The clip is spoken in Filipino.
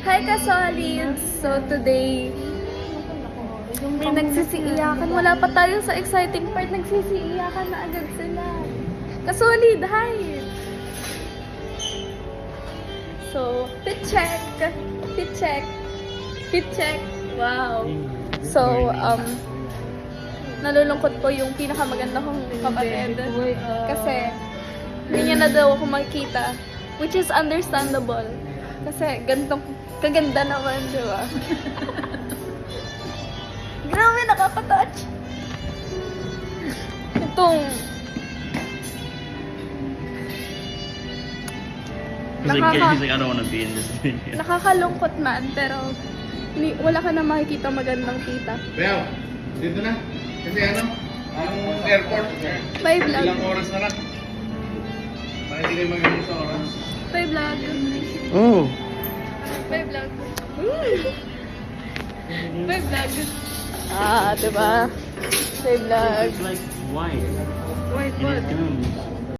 Hi ka-solids! So today, may nagsisiiyakan. Wala pa tayo sa exciting part. Nagsisiiyakan na agad sila. Ka-solid, hi! So, fit check. Fit check. Fit check. Wow. So, nalulungkot po yung pinakamaganda kong kapatid. Kasi, hindi niya na daw ako makikita. Which is understandable. Kasi, gantong kaganda naman, di ba? Grabe, nakaka-touch. Itong... He's like, I don't want to be in this video. Nakakalungkot man, pero wala ka na makikita magandang tita. Bel, dito na. Kasi ang airport, 5 vlog. ilang oras na lang. Para hindi kayo magaling sa oras. 5 vlog. Oh. 5 vlog. 5 vlog. Ah, diba? 5 vlog. It's like white. White And what? it gums.